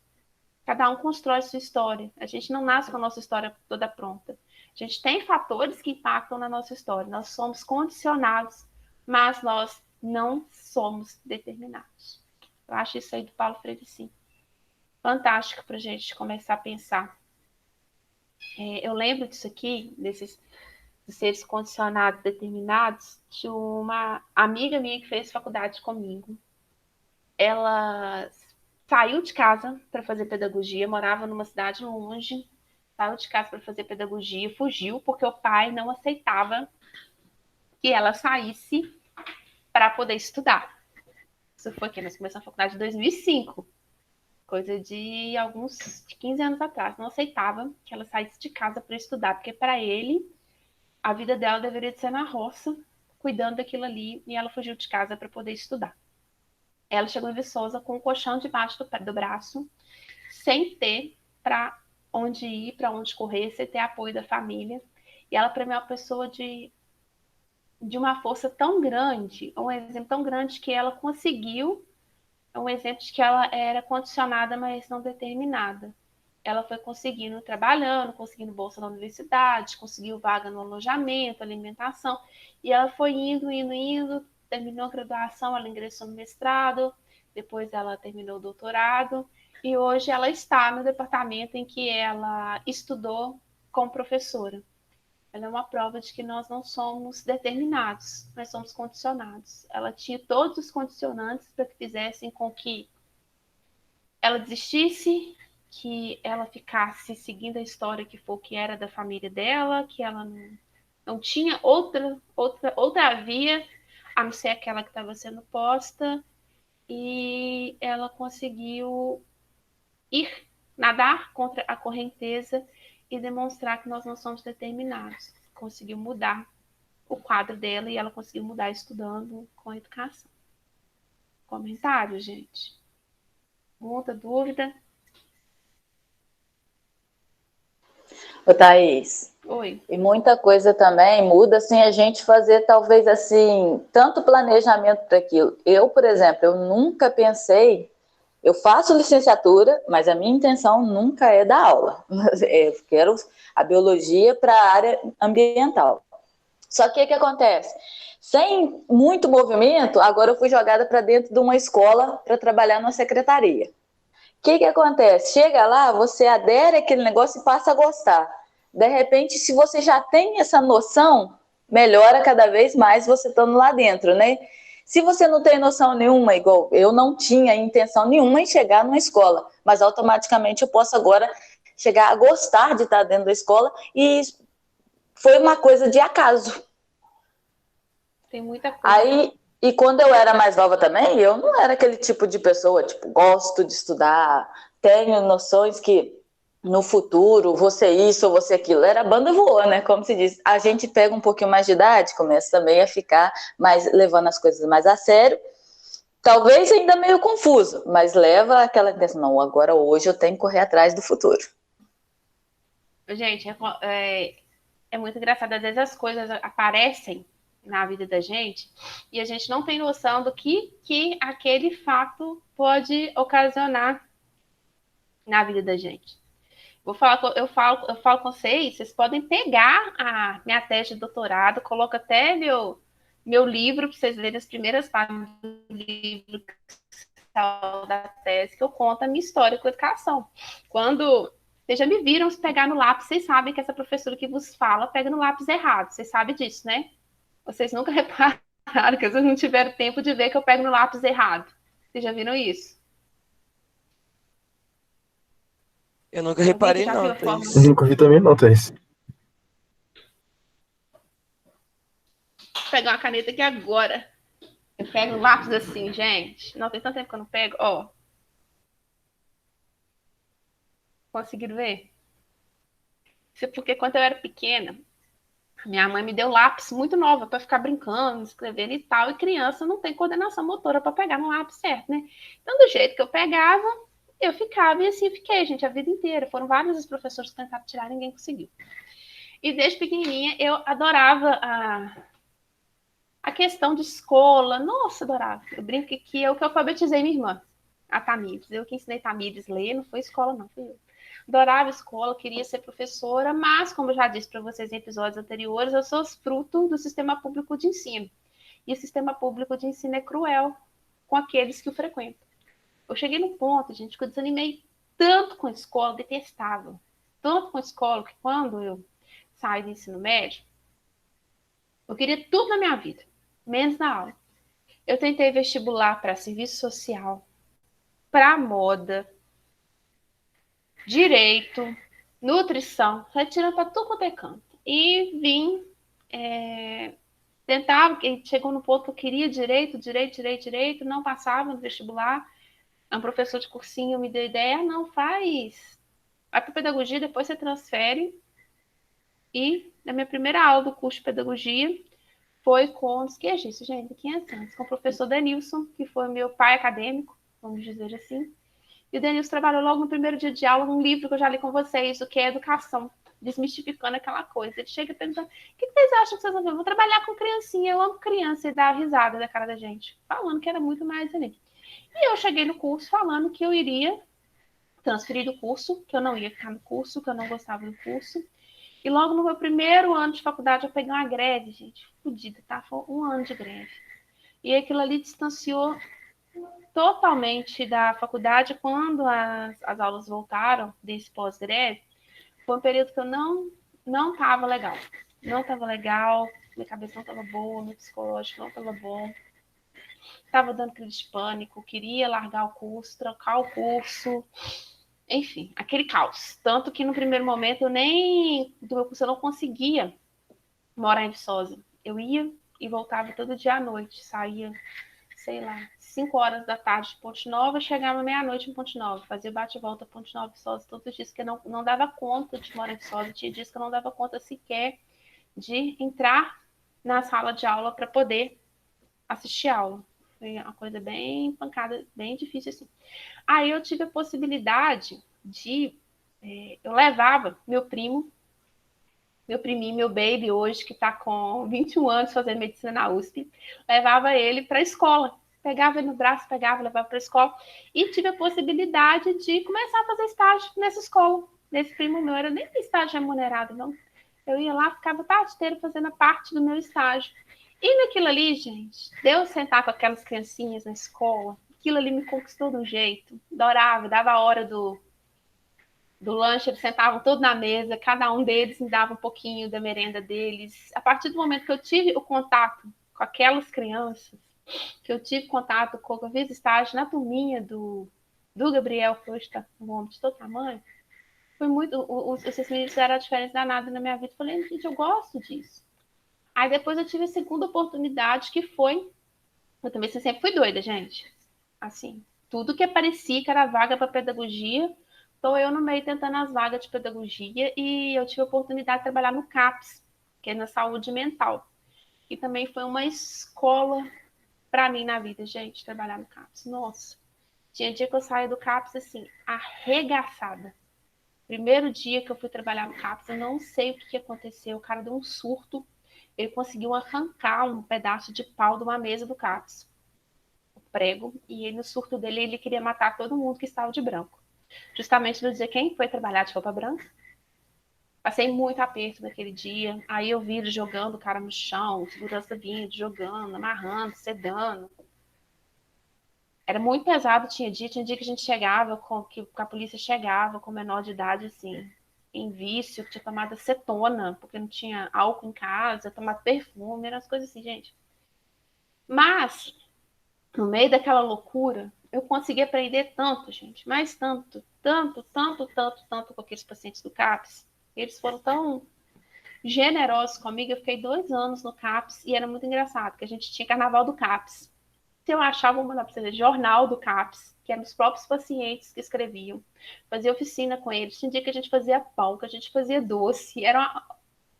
A: Cada um constrói sua história. A gente não nasce com a nossa história toda pronta. A gente tem fatores que impactam na nossa história. Nós somos condicionados, mas nós não somos determinados. Eu acho isso aí do Paulo Freire, sim, fantástico para a gente começar a pensar. Eu lembro disso aqui, desses seres condicionados, determinados, de uma amiga minha que fez faculdade comigo. Ela saiu de casa para fazer pedagogia, morava numa cidade longe, saiu de casa para fazer pedagogia, fugiu porque o pai não aceitava que ela saísse para poder estudar. Isso foi que nós começamos a faculdade em 2005, coisa de 15 anos atrás. Não aceitava que ela saísse de casa para estudar, porque para ele a vida dela deveria ser na roça, cuidando daquilo ali, e ela fugiu de casa para poder estudar. Ela chegou em Viçosa com um colchão debaixo do braço, sem ter para onde ir, para onde correr, sem ter apoio da família. E ela, para mim, é uma pessoa de uma força tão grande, um exemplo tão grande que ela conseguiu, é um exemplo de que ela era condicionada, mas não determinada. Ela foi conseguindo, trabalhando, conseguindo bolsa na universidade, conseguiu vaga no alojamento, alimentação, e ela foi indo, terminou a graduação, ela ingressou no mestrado, depois ela terminou o doutorado, e hoje ela está no departamento em que ela estudou como professora. Ela é uma prova de que nós não somos determinados, nós somos condicionados. Ela tinha todos os condicionantes para que fizessem com que ela desistisse, que ela ficasse seguindo a história que foi o que era da família dela, que ela não tinha outra via a não ser aquela que estava sendo posta, e ela conseguiu nadar contra a correnteza e demonstrar que nós não somos determinados. Conseguiu mudar o quadro dela e ela conseguiu mudar estudando com a educação. Comentário, gente? Pergunta, dúvida?
F: Ô, Thaís,
A: Oi.
F: e muita coisa também muda sem a gente fazer, talvez, assim, tanto planejamento para aquilo. Eu, por exemplo, eu nunca pensei, eu faço licenciatura, mas a minha intenção nunca é dar aula. Eu quero a biologia para a área ambiental. Só que o que acontece? Sem muito movimento, agora eu fui jogada para dentro de uma escola para trabalhar na secretaria. O que acontece? Chega lá, você adere àquele negócio e passa a gostar. De repente, se você já tem essa noção, melhora cada vez mais você estando lá dentro, né? Se você não tem noção nenhuma, igual eu não tinha intenção nenhuma em chegar numa escola, mas automaticamente eu posso agora chegar a gostar de estar dentro da escola, e foi uma coisa de acaso.
A: Tem muita coisa.
F: Aí, e quando eu era mais nova também, eu não era aquele tipo de pessoa, tipo, gosto de estudar, tenho noções que no futuro vou ser isso ou vou ser aquilo. Era banda voou, né? Como se diz. A gente pega um pouquinho mais de idade, começa também a ficar mais, levando as coisas mais a sério. Talvez ainda meio confuso, mas leva aquela intenção, não, agora hoje eu tenho que correr atrás do futuro.
A: Gente, é muito engraçado. Às vezes as coisas aparecem na vida da gente e a gente não tem noção do que aquele fato pode ocasionar na vida da gente. Eu falo com vocês podem pegar a minha tese de doutorado, coloca até meu livro para vocês lerem as primeiras páginas do livro da tese, que eu conto a minha história com a educação. Quando vocês já me viram pegar no lápis, vocês sabem que essa professora que vos fala pega no lápis errado. Vocês sabem disso, né? Vocês nunca repararam que vocês não tiveram tempo de ver que eu pego no lápis errado. Vocês já viram isso?
E: Eu nunca reparei, não,
D: Eu nunca vi também, não, Thaís.
A: Vou pegar uma caneta aqui agora. Eu pego o lápis assim, gente. Não, tem tanto tempo que eu não pego. Ó. Conseguiram ver? Isso é porque quando eu era pequena, minha mãe me deu lápis muito nova para ficar brincando, escrevendo e tal, e criança não tem coordenação motora para pegar no lápis certo, né? Então, do jeito que eu pegava, eu ficava e assim fiquei, gente, a vida inteira. Foram vários os professores que tentaram tirar, ninguém conseguiu. E desde pequenininha eu adorava a questão de escola. Nossa, adorava. Eu brinco que eu que alfabetizei minha irmã, a Tamires. Eu que ensinei Tamires a ler, não foi escola, não, fui eu. Adorava escola, queria ser professora, mas, como eu já disse para vocês em episódios anteriores, eu sou fruto do sistema público de ensino. E o sistema público de ensino é cruel com aqueles que o frequentam. Eu cheguei num ponto, gente, que eu desanimei tanto com a escola, detestável. Tanto com a escola, que quando eu saí do ensino médio, eu queria tudo na minha vida, menos na aula. Eu tentei vestibular para serviço social, para moda, direito, nutrição, retirando para tudo quanto é canto. E vim tentar, chegou no ponto que eu queria direito, não passava no vestibular. Um professor de cursinho me deu ideia, não faz, vai para pedagogia, depois você transfere. E na minha primeira aula do curso de pedagogia foi com, que é isso, gente, 500 anos, com o professor Denilson, que foi meu pai acadêmico, vamos dizer assim. E o Denilson trabalhou logo no primeiro dia de aula num livro que eu já li com vocês, o que é educação, desmistificando aquela coisa. Ele chega perguntando, o que vocês acham que vocês vão ver? Eu vou trabalhar com criancinha, eu amo criança, e dar risada da cara da gente, falando que era muito mais ali. E eu cheguei no curso falando que eu iria transferir do curso, que eu não ia ficar no curso, que eu não gostava do curso. E logo no meu primeiro ano de faculdade eu peguei uma greve, gente, fodida, tá? Foi um ano de greve. E aquilo ali distanciou totalmente da faculdade. Quando as aulas voltaram desse pós-greve, foi um período que eu não estava legal. Não estava legal, minha cabeça não estava boa, meu psicológico não estava bom. Estava dando crise de pânico, queria largar o curso, trocar o curso. Enfim, aquele caos. Tanto que no primeiro momento do meu curso eu não conseguia morar em Viçosa. Eu ia e voltava todo dia à noite. Saía, sei lá, 5 horas da tarde de Ponte Nova, chegava meia-noite em Ponte Nova. Fazia bate-volta Ponte Nova, Viçosa, todos os dias que eu não dava conta de morar em Viçosa. Tinha dias que eu não dava conta sequer de entrar na sala de aula para poder assistir aula. Foi uma coisa bem pancada, bem difícil assim. Aí eu tive a possibilidade de... eu levava meu priminho, meu baby hoje, que está com 21 anos fazendo medicina na USP, levava ele para a escola. Pegava ele no braço, levava para a escola. E tive a possibilidade de começar a fazer estágio nessa escola. Nesse primo meu, era nem estágio remunerado, não. Eu ia lá, ficava o tarde inteiro fazendo a parte do meu estágio. E naquilo ali, gente, deu sentar com aquelas criancinhas na escola, aquilo ali me conquistou de um jeito. Adorava, dava a hora do lanche, eles sentavam todos na mesa, cada um deles me dava um pouquinho da merenda deles. A partir do momento que eu tive o contato com aquelas crianças, que eu tive contato com, eu fiz estágio na turminha do Gabriel, que hoje está um homem de todo tamanho, foi muito, esses meninos fizeram a diferença danada na minha vida. Eu falei, gente, eu gosto disso. Aí depois eu tive a segunda oportunidade, que foi, eu também sempre fui doida, gente. Assim, tudo que aparecia que era vaga para pedagogia, estou eu no meio tentando as vagas de pedagogia, e eu tive a oportunidade de trabalhar no CAPS, que é na saúde mental. E também foi uma escola para mim na vida, gente, trabalhar no CAPS. Nossa, tinha dia que eu saía do CAPS assim, arregaçada. Primeiro dia que eu fui trabalhar no CAPS, eu não sei o que aconteceu, o cara deu um surto, ele conseguiu arrancar um pedaço de pau de uma mesa do CAPS, o prego, e ele, no surto dele, ele queria matar todo mundo que estava de branco. Justamente no dia quem foi trabalhar de roupa branca. Passei muito aperto naquele dia. Aí eu vi ele jogando o cara no chão, segurança vindo, jogando, amarrando, sedando. Era muito pesado, tinha dia que a gente chegava, que a polícia chegava com menor de idade, assim, em vício, que tinha tomado acetona, porque não tinha álcool em casa, tomado perfume, eram as coisas assim, gente. Mas, no meio daquela loucura, eu consegui aprender tanto, gente, mas tanto com aqueles pacientes do CAPS. Eles foram tão generosos comigo. Eu fiquei 2 anos no CAPS e era muito engraçado, porque a gente tinha carnaval do CAPS. Se eu achava, vou mandar para você, jornal do CAPS, que eram os próprios pacientes que escreviam. Fazia oficina com eles. Tinha dia que a gente fazia pão, que a gente fazia doce. Era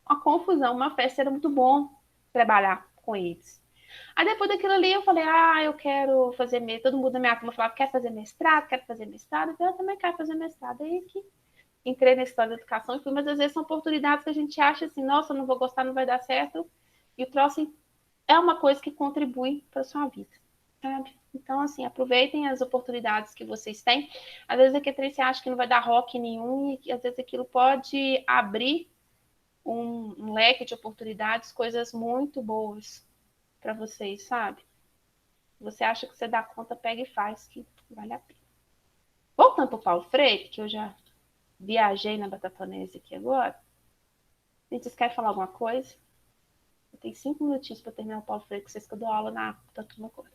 A: uma confusão, uma festa. Era muito bom trabalhar com eles. Aí depois daquilo ali eu falei, eu quero fazer mestrado. Todo mundo da minha turma falava, quer fazer mestrado, quero fazer mestrado. Então eu também quero fazer mestrado. Aí que entrei na história da educação e fui, mas às vezes são oportunidades que a gente acha assim, nossa, não vou gostar, não vai dar certo. E o troço é uma coisa que contribui para a sua vida, sabe? Então, assim, aproveitem as oportunidades que vocês têm. Às vezes aqui você acha que não vai dar rock nenhum e às vezes aquilo pode abrir um leque de oportunidades, coisas muito boas para vocês, sabe? Você acha que você dá conta, pega e faz, que vale a pena. Voltando para o Paulo Freire, que eu já viajei na Batatonese aqui agora. Vocês querem falar alguma coisa? Eu tenho 5 minutinhos para terminar o Paulo Freire, que vocês que eu dou aula na turma agora.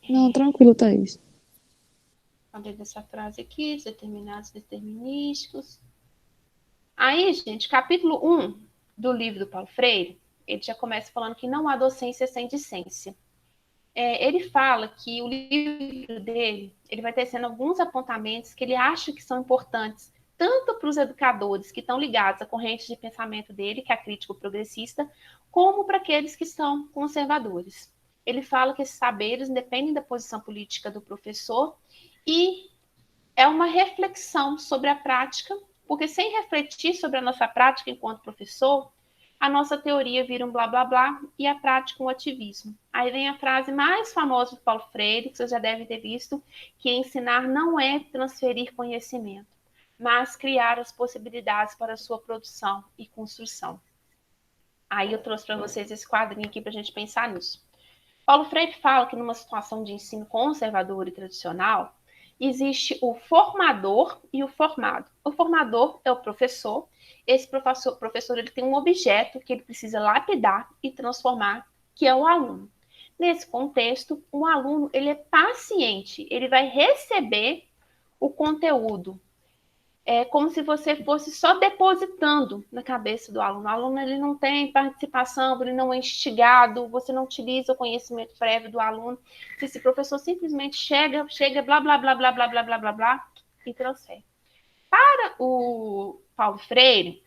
C: Não, tranquilo, Thaís.
A: Abrir dessa frase aqui, os determinados determinísticos. Aí, gente, capítulo 1 do livro do Paulo Freire, ele já começa falando que não há docência sem discência. Ele fala que o livro dele, ele vai tecendo alguns apontamentos que ele acha que são importantes, tanto para os educadores que estão ligados à corrente de pensamento dele, que é a crítica progressista, como para aqueles que são conservadores. Ele fala que esses saberes dependem da posição política do professor e é uma reflexão sobre a prática, porque sem refletir sobre a nossa prática enquanto professor, a nossa teoria vira um blá blá blá e a prática um ativismo. Aí vem a frase mais famosa do Paulo Freire, que vocês já devem ter visto, que ensinar não é transferir conhecimento, mas criar as possibilidades para a sua produção e construção. Aí eu trouxe para vocês esse quadrinho aqui para a gente pensar nisso. Paulo Freire fala que numa situação de ensino conservador e tradicional, existe o formador e o formado. O formador é o professor. Esse professor ele tem um objeto que ele precisa lapidar e transformar, que é o aluno. Nesse contexto, o aluno ele é paciente, ele vai receber o conteúdo. É como se você fosse só depositando na cabeça do aluno. O aluno ele não tem participação, ele não é instigado, você não utiliza o conhecimento prévio do aluno. Se esse professor simplesmente chega, blá, blá, blá, blá, blá, blá, blá, blá, blá, e transfere. Para o Paulo Freire,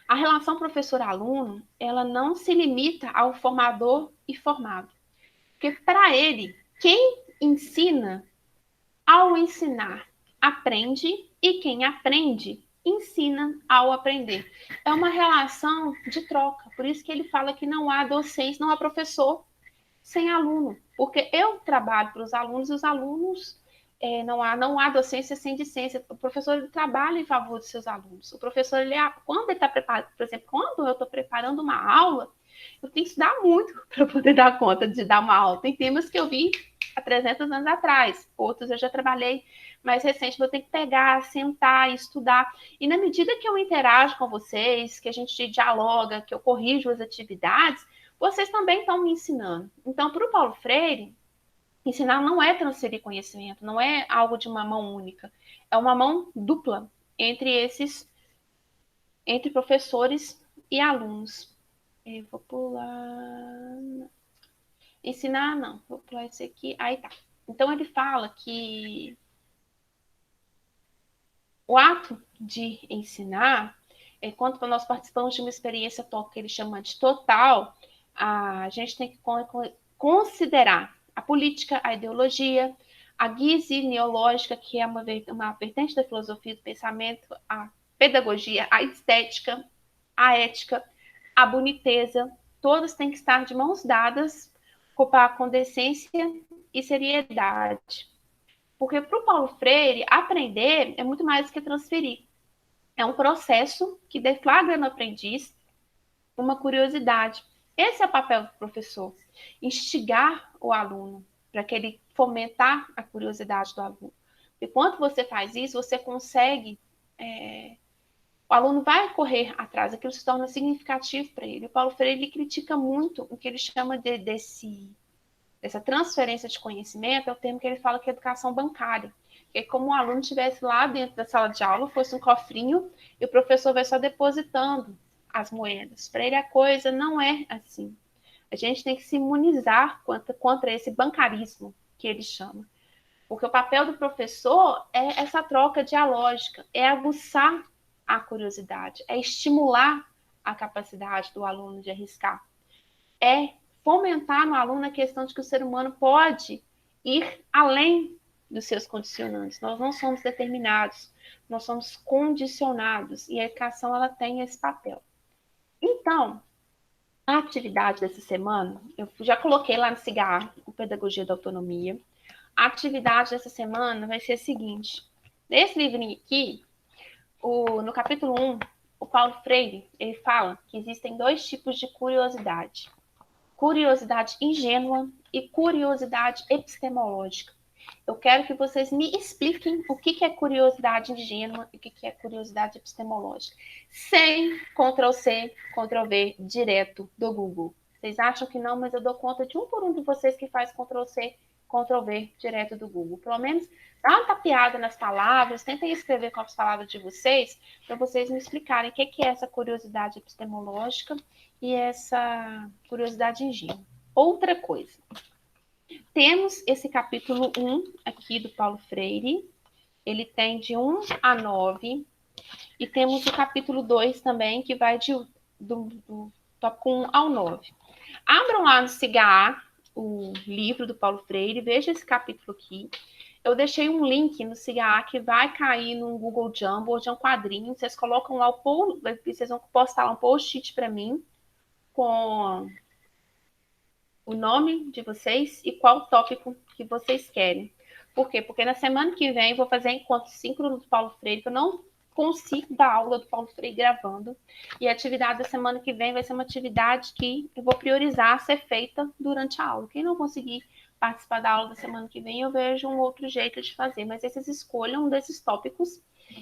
A: a relação professor-aluno, ela não se limita ao formador e formado. Porque para ele, quem ensina, ao ensinar, aprende, e quem aprende, ensina ao aprender. É uma relação de troca. Por isso que ele fala que não há docente, não há professor sem aluno. Porque eu trabalho para os alunos e os alunos não há docência sem discência. O professor ele trabalha em favor dos seus alunos. O professor, quando ele está preparado, por exemplo, quando eu estou preparando uma aula, eu tenho que estudar muito para poder dar conta de dar uma aula. Tem temas que eu vi há 300 anos atrás, outros eu já trabalhei mais recente, vou ter que pegar, sentar e estudar. E na medida que eu interajo com vocês, que a gente dialoga, que eu corrijo as atividades, vocês também estão me ensinando. Então, para o Paulo Freire, ensinar não é transferir conhecimento, não é algo de uma mão única, é uma mão dupla entre professores e alunos. Eu vou pular. Ensinar, não. Vou pular esse aqui. Aí tá. Então, ele fala que o ato de ensinar, quando nós participamos de uma experiência que ele chama de total, a gente tem que considerar a política, a ideologia, a guise neológica, que é uma vertente da filosofia do pensamento, a pedagogia, a estética, a ética, a boniteza, todas têm que estar de mãos dadas com decência e seriedade. Porque para o Paulo Freire, aprender é muito mais do que transferir. É um processo que deflagra no aprendiz uma curiosidade. Esse é o papel do professor, instigar o aluno para que ele fomentar a curiosidade do aluno. E quando você faz isso, você consegue... o aluno vai correr atrás, aquilo se torna significativo para ele. O Paulo Freire ele critica muito o que ele chama dessa transferência de conhecimento, é o termo que ele fala que é educação bancária. Que é como o aluno estivesse lá dentro da sala de aula, fosse um cofrinho, e o professor vai só depositando as moedas. Para ele a coisa não é assim. A gente tem que se imunizar contra esse bancarismo que ele chama. Porque o papel do professor é essa troca dialógica, é aguçar a curiosidade, é estimular a capacidade do aluno de arriscar, é fomentar no aluno a questão de que o ser humano pode ir além dos seus condicionantes. Nós não somos determinados, nós somos condicionados, e a educação ela tem esse papel. Então, a atividade dessa semana, eu já coloquei lá no CIGA, o Pedagogia da Autonomia. A atividade dessa semana vai ser a seguinte. Nesse livrinho aqui, no capítulo 1, o Paulo Freire, ele fala que existem 2 tipos de curiosidade. Curiosidade ingênua e curiosidade epistemológica. Eu quero que vocês me expliquem o que é curiosidade ingênua e o que é curiosidade epistemológica. Sem Ctrl+C, Ctrl+V direto do Google. Vocês acham que não, mas eu dou conta de um por um de vocês que faz Ctrl+C, Ctrl+V direto do Google. Pelo menos dá uma tapeada nas palavras, tentem escrever com as palavras de vocês, para vocês me explicarem o que é essa curiosidade epistemológica e essa curiosidade ingênua. Outra coisa. Temos esse capítulo 1 aqui do Paulo Freire. Ele tem de 1 a 9. E temos o capítulo 2 também, que vai do tópico 1 ao 9. Abram lá no CIGA o livro do Paulo Freire, veja esse capítulo aqui. Eu deixei um link no CIGA que vai cair no Google Jamboard, é um quadrinho. Vocês colocam lá vocês vão postar lá um post-it para mim com o nome de vocês e qual tópico que vocês querem. Por quê? Porque na semana que vem eu vou fazer encontro síncrono do Paulo Freire, que eu não consigo dar aula do Paulo Freire gravando. E a atividade da semana que vem vai ser uma atividade que eu vou priorizar ser feita durante a aula. Quem não conseguir participar da aula da semana que vem, eu vejo um outro jeito de fazer. Mas aí vocês escolham um desses tópicos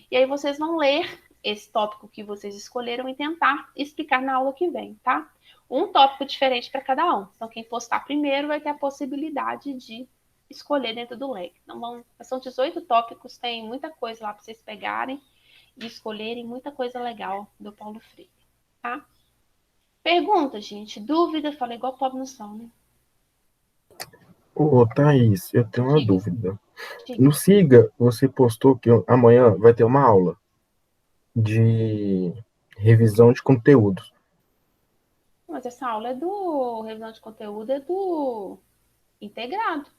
A: e aí vocês vão ler esse tópico que vocês escolheram e tentar explicar na aula que vem, tá? Um tópico diferente para cada um. Então, quem postar primeiro vai ter a possibilidade de escolher dentro do leque. Então, são 18 tópicos, tem muita coisa lá para vocês pegarem e escolherem, muita coisa legal do Paulo Freire, tá? Pergunta, gente, dúvida? Falei igual pobre no som, né?
D: Ô, Thaís, eu tenho uma
A: Diga.
D: dúvida.
A: Diga.
D: No SIGA, você postou que amanhã vai ter uma aula de revisão de conteúdos.
A: Mas essa aula revisão de conteúdo é do integrado.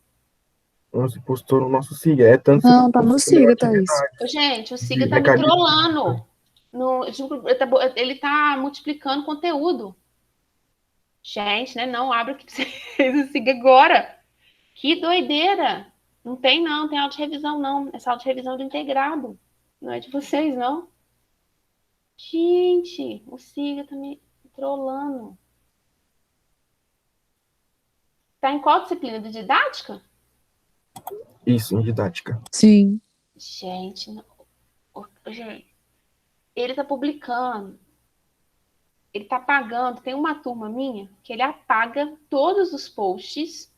D: Você postou no nosso SIGA. É tanto
C: Não, tá no SIGA, Thaís.
A: Gente, o SIGA tá me
D: mecanismo.
A: trollando. Ele tá multiplicando conteúdo. Gente, né? Não, abre o que vocês o SIGA agora. Que doideira. Não tem aula de revisão, não. Essa aula de revisão é do integrado. Não é de vocês, não. Gente, o SIGA tá me trollando. Tá em qual disciplina? De didática?
D: Isso, em didática.
C: Sim.
A: Gente, gente, ele tá publicando. Ele tá apagando. Tem uma turma minha que ele apaga todos os posts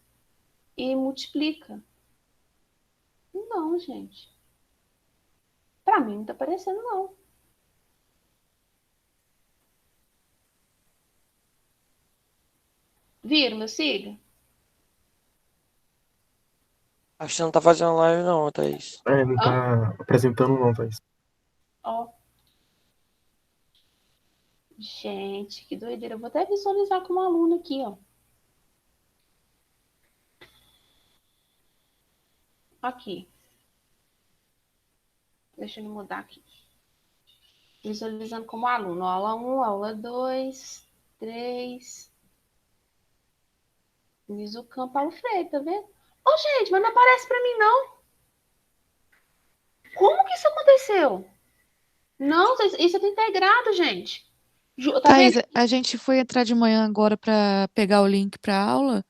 A: e multiplica. Não, gente. Pra mim não tá aparecendo, não. Viram, meu siga?
E: Acho que não tá fazendo live não, Thaís.
D: Não tá apresentando não, Thaís.
A: Ó. Gente, que doideira. Eu vou até visualizar como aluno aqui, ó. Aqui. Deixa eu mudar aqui. Visualizando como aluno. Aula 1, aula 2, 3. Mizucam Paulo Freire, tá vendo? Ô, gente, mas não aparece pra mim, não. Como que isso aconteceu? Não, isso é integrado, gente. Tá
C: Thaís,
A: vendo?
C: a gente foi entrar de manhã agora pra pegar o link pra aula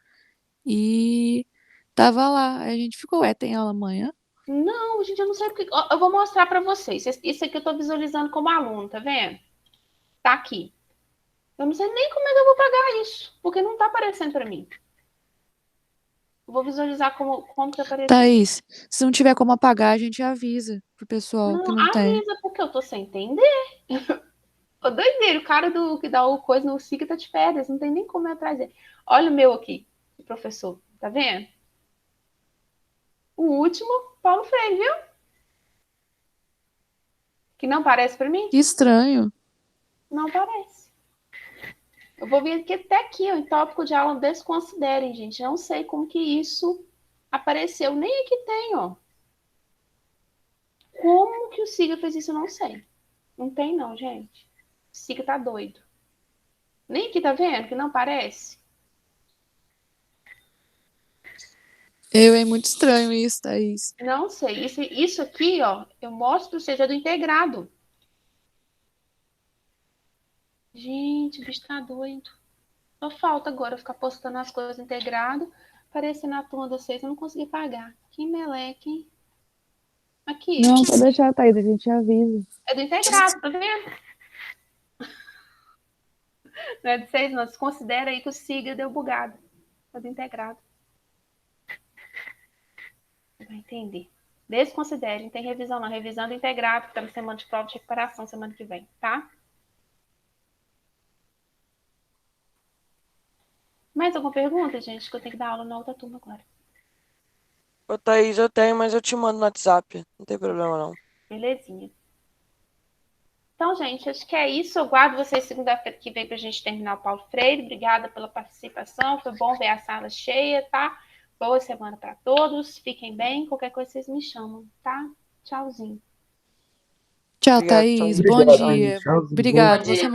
C: e tava lá. Aí a gente ficou, tem aula amanhã?
A: Não, gente, eu não sei porque. Ó, eu vou mostrar pra vocês. Isso aqui eu tô visualizando como aluno, tá vendo? Tá aqui. Eu não sei nem como é que eu vou pagar isso, porque não tá aparecendo pra mim. Eu vou visualizar como tá aparecendo.
C: Thaís, se não tiver como apagar, a gente avisa pro pessoal que não tem.
A: Avisa, porque eu tô sem entender. Ô, doideiro, o cara que dá o coisa no SIC tá de férias, não tem nem como eu atrás dele. Olha o meu aqui, professor, tá vendo? O último, Paulo Freire, viu? Que não parece pra mim?
C: Que estranho.
A: Não parece. Eu vou vir aqui até aqui, ó, em tópico de aula, desconsiderem, gente. Não sei como que isso apareceu. Nem aqui tem, ó. Como que o Siga fez isso, eu não sei. Não tem não, gente. O Siga tá doido. Nem aqui, tá vendo? Que não parece.
C: É muito estranho isso, Thaís.
A: Não sei. Isso aqui, ó, eu mostro, seja do integrado. Gente, o bicho tá doido. Só falta agora eu ficar postando as coisas integrado, aparecendo na turma de vocês, eu não consegui pagar. Que meleque, hein? Aqui,
C: Não, pode deixar, Thaís, a gente avisa.
A: é do integrado, tá vendo? Não é de vocês, não. Considera aí que o Siga deu bugado. É do integrado. Vai entender. Desconsidere, não tem revisão não. Revisão do integrado, que tá na semana de prova de recuperação semana que vem, tá? Mais alguma pergunta, gente? Que eu tenho que dar aula na outra turma agora.
E: Ô, Thaís, eu tenho, mas eu te mando no WhatsApp. Não tem problema, não.
A: Belezinha. Então, gente, acho que é isso. Eu guardo vocês segunda-feira que vem pra gente terminar o Paulo Freire. Obrigada pela participação. Foi bom ver a sala cheia, tá? Boa semana para todos. Fiquem bem. Qualquer coisa vocês me chamam, tá? Tchauzinho.
C: Tchau,
E: Obrigado,
C: Thaís.
E: tchauzinho.
C: Bom
D: Obrigado,
C: dia.
D: Thaís. Tchauzinho.
C: Obrigado.
F: Bom dia.
C: Boa semana.